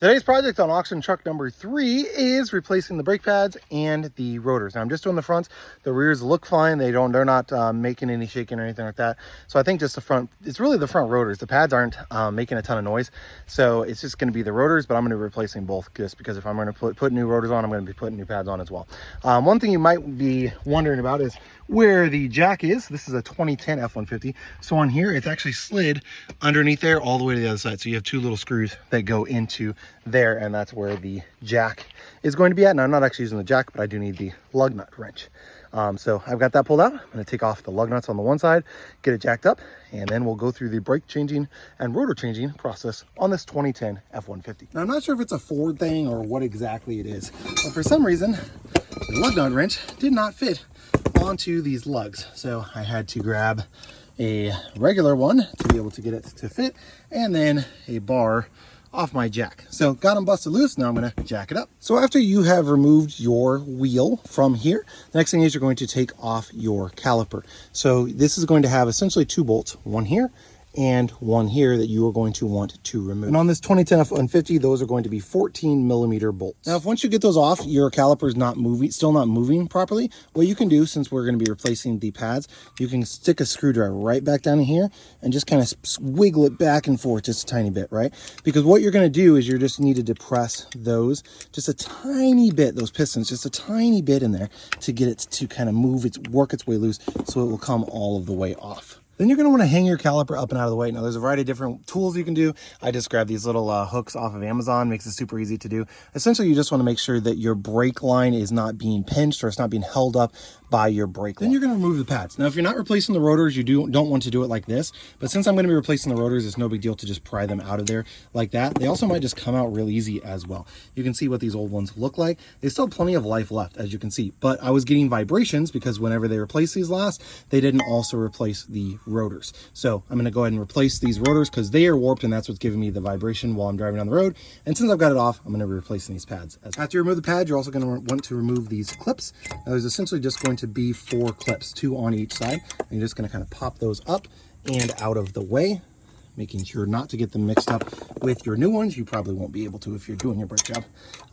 Today's project on auction truck number 3 is replacing the brake pads and the rotors. Now I'm just doing the fronts. The rears look fine. They're not making any shaking or anything like that. So I think just the front, it's really the front rotors. The pads aren't making a ton of noise. So it's just going to be the rotors, but I'm going to be replacing both just because if I'm going to put new rotors on, I'm going to be putting new pads on as well. One thing you might be wondering about is where the jack is. This is a 2010 F-150. So on here, it's actually slid underneath there all the way to the other side. So you have two little screws that go into there, and that's where the jack is going to be at. Now I'm not actually using the jack, but I do need the lug nut wrench. So I've got that pulled out. I'm going to take off the lug nuts on the one side, get it jacked up, and then we'll go through the brake changing and rotor changing process on this 2010 F-150. Now I'm not sure if it's a Ford thing or what exactly it is, but for some reason the lug nut wrench did not fit onto these lugs. So I had to grab a regular one to be able to get it to fit, and then a bar off my jack. So got them busted loose. Now I'm going to jack it up. So after you have removed your wheel from here, the next thing is you're going to take off your caliper. So this is going to have essentially two bolts, one here and one here, that you are going to want to remove. And on this 2010 F-150, those are going to be 14mm bolts. Now, if once you get those off, your caliper is not moving, still not moving properly, what you can do, since we're going to be replacing the pads, you can stick a screwdriver right back down in here and just kind of wiggle it back and forth just a tiny bit, right? Because what you're going to do is you just need to depress those just a tiny bit, those pistons, just a tiny bit in there to get it to kind of move, work its way loose, so it will come all of the way off. Then you're going to want to hang your caliper up and out of the way. Now, there's a variety of different tools you can do. I just grabbed these little hooks off of Amazon. Makes it super easy to do. Essentially, you just want to make sure that your brake line is not being pinched or it's not being held up by your brake line. Then you're going to remove the pads. Now, if you're not replacing the rotors, you don't want to do it like this. But since I'm going to be replacing the rotors, it's no big deal to just pry them out of there like that. They also might just come out real easy as well. You can see what these old ones look like. They still have plenty of life left, as you can see. But I was getting vibrations because whenever they replaced these last, they didn't also replace the rotors. So I'm going to go ahead and replace these rotors because they are warped, and that's what's giving me the vibration while I'm driving down the road. And since I've got it off, I'm going to be replacing these pads. After you remove the pad, you're also going to want to remove these clips. Now, there's essentially just going to be 4 clips, 2 on each side. And you're just going to kind of pop those up and out of the way, making sure not to get them mixed up with your new ones. You probably won't be able to if you're doing your brake job,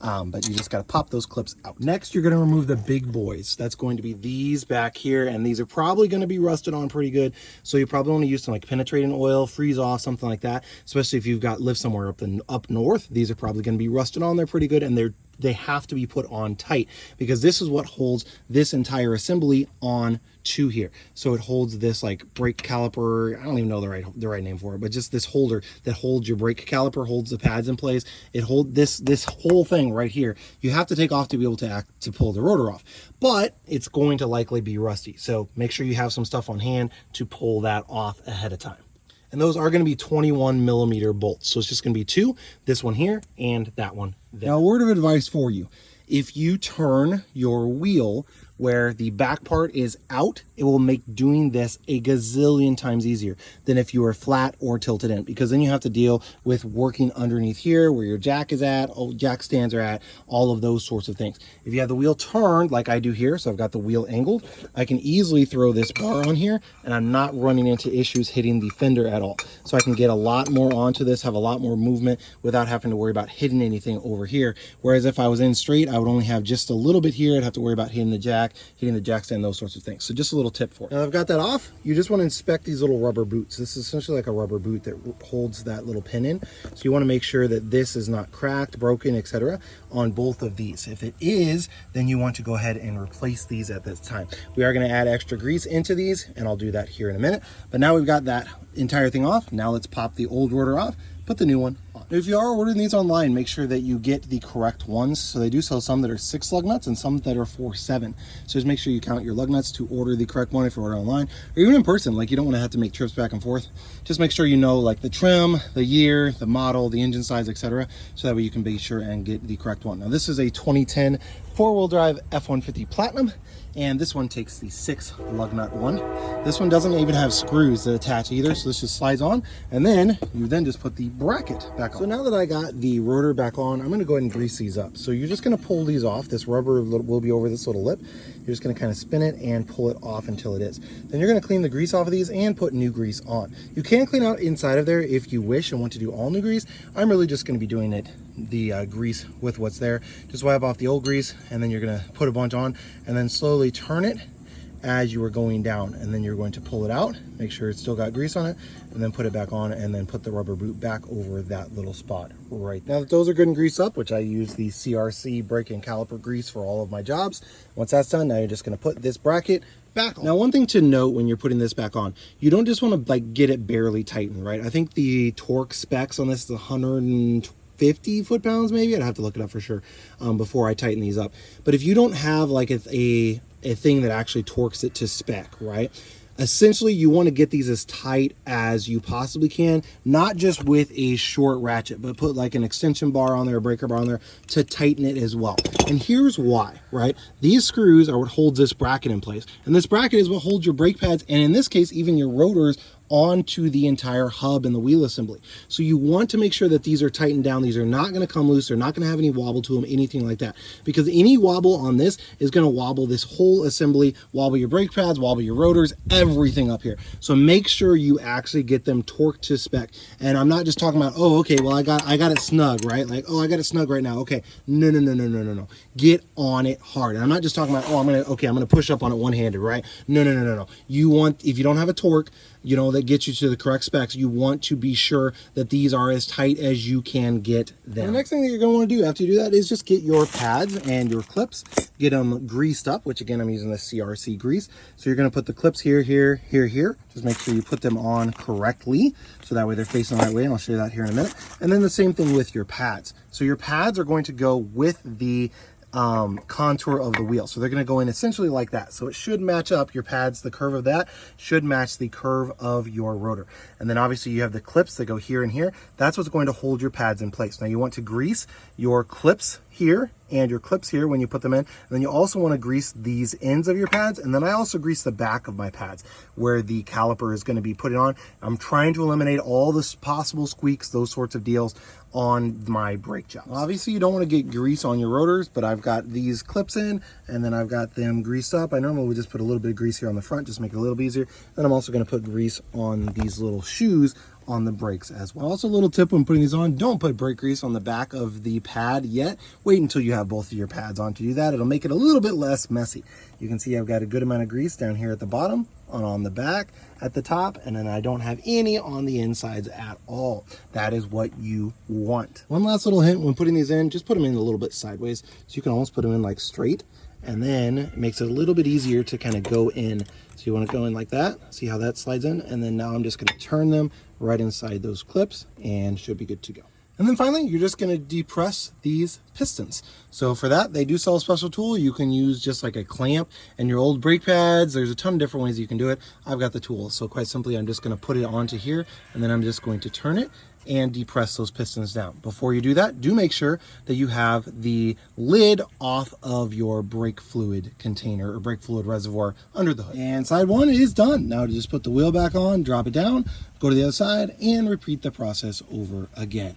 but you just got to pop those clips out. Next, you're going to remove the big boys. That's going to be these back here, and these are probably going to be rusted on pretty good, so you probably want to use some like penetrating oil, freeze off, something like that, especially if you've got lived somewhere up north. These are probably going to be rusted on there pretty good, and they have to be put on tight because this is what holds this entire assembly on to here. So it holds this like brake caliper. I don't even know the right name for it, but just this holder that holds your brake caliper, holds the pads in place. It holds this whole thing right here. You have to take off to be able to pull the rotor off, but it's going to likely be rusty. So make sure you have some stuff on hand to pull that off ahead of time. And those are going to be 21mm bolts. So it's just going to be 2, this one here and that one there. Now, a word of advice for you. If you turn your wheel where the back part is out, it will make doing this a gazillion times easier than if you were flat or tilted in, because then you have to deal with working underneath here where your jack is at, jack stands are at, all of those sorts of things. If you have the wheel turned like I do here, so I've got the wheel angled, I can easily throw this bar on here and I'm not running into issues hitting the fender at all. So I can get a lot more onto this, have a lot more movement without having to worry about hitting anything over here. Whereas if I was in straight, I would only have just a little bit here. I'd have to worry about hitting the jack stand, those sorts of things. So just a little tip for it. Now I've got that off. You just want to inspect these little rubber boots. This is essentially like a rubber boot that holds that little pin in. So you want to make sure that this is not cracked, broken, etc. on both of these. If it is, then you want to go ahead and replace these at this time. We are going to add extra grease into these, and I'll do that here in a minute. But now we've got that entire thing off. Now let's pop the old rotor off, put the new one on. If you are ordering these online, make sure that you get the correct ones. So they do sell some that are 6 lug nuts and some that are 4/7. So just make sure you count your lug nuts to order the correct one if you order online or even in person. Like, you don't want to have to make trips back and forth. Just make sure you know like the trim, the year, the model, the engine size, etc. so that way you can be sure and get the correct one. Now this is a 2010 4-wheel drive F-150 Platinum, and this one takes the 6 lug nut one. This one doesn't even have screws that attach either, so this just slides on, and then you just put the bracket back on. So now that I got the rotor back on, I'm going to go ahead and grease these up. So you're just going to pull these off. This rubber will be over this little lip. You're just going to kind of spin it and pull it off until it is. Then you're going to clean the grease off of these and put new grease on. You can clean out inside of there if you wish and want to do all new grease. I'm really just going to be doing it the grease with what's there. Just wipe off the old grease, and then you're gonna put a bunch on, and then slowly turn it as you are going down, and then you're going to pull it out, make sure it's still got grease on it, and then put it back on, and then put the rubber boot back over that little spot right. Now that those are good and greased up, which I use the CRC brake and caliper grease for all of my jobs, once that's done, now you're just going to put this bracket back on. Now, one thing to note when you're putting this back on, you don't just want to like get it barely tightened, right? I think the torque specs on this is 150 foot-pounds maybe. I'd have to look it up for sure before I tighten these up. But if you don't have like a thing that actually torques it to spec, right? Essentially, you want to get these as tight as you possibly can, not just with a short ratchet, but put like an extension bar on there, a breaker bar on there to tighten it as well. And here's why, right? These screws are what holds this bracket in place. And this bracket is what holds your brake pads, and in this case, even your rotors, onto the entire hub and the wheel assembly. So you want to make sure that these are tightened down. These are not going to come loose. They're not going to have any wobble to them, anything like that. Because any wobble on this is going to wobble this whole assembly, wobble your brake pads, wobble your rotors, everything up here. So make sure you actually get them torqued to spec. And I'm not just talking about, oh, okay, well, I got it snug, right? Like, oh, I got it snug right now. Okay. No. Get on it hard. And I'm not just talking about, oh, I'm going to push up on it one-handed, right? No. You want, if you don't have a torque, you know, that gets you to the correct specs, you want to be sure that these are as tight as you can get them. And the next thing that you're going to want to do after you do that is just get your pads and your clips, get them greased up, which again, I'm using the CRC grease. So you're going to put the clips here. Just make sure you put them on correctly, so that way they're facing the right way, and I'll show you that here in a minute. And then the same thing with your pads. So your pads are going to go with the contour of the wheel. So they're going to go in essentially like that. So it should match up your pads. The curve of that should match the curve of your rotor. And then obviously you have the clips that go here and here. That's what's going to hold your pads in place. Now you want to grease your clips here and your clips here when you put them in. And then you also want to grease these ends of your pads. And then I also grease the back of my pads where the caliper is going to be put on. I'm trying to eliminate all the possible squeaks, those sorts of deals on my brake jobs. Obviously you don't want to get grease on your rotors, but I've got these clips in and then I've got them greased up. I normally would just put a little bit of grease here on the front, just make it a little bit easier. Then I'm also going to put grease on these little shoes on the brakes as well. Also, a little tip when putting these on, don't put brake grease on the back of the pad yet. Wait until you have both of your pads on to do that. It'll make it a little bit less messy. You can see I've got a good amount of grease down here at the bottom, on the back, at the top, and then I don't have any on the insides at all. That is what you want. One last little hint when putting these in, just put them in a little bit sideways, so you can almost put them in like straight, and then it makes it a little bit easier to kind of go in. So you want to go in like that, see how that slides in, and then now I'm just going to turn them right inside those clips and should be good to go. And then finally, you're just going to depress these pistons. So for that, they do sell a special tool. You can use just like a clamp and your old brake pads. There's a ton of different ways you can do it. I've got the tool. So quite simply, I'm just going to put it onto here, and then I'm just going to turn it and depress those pistons down. Before you do that, do make sure that you have the lid off of your brake fluid container or brake fluid reservoir under the hood. And side one is done. Now just put the wheel back on, drop it down, go to the other side, and repeat the process over again.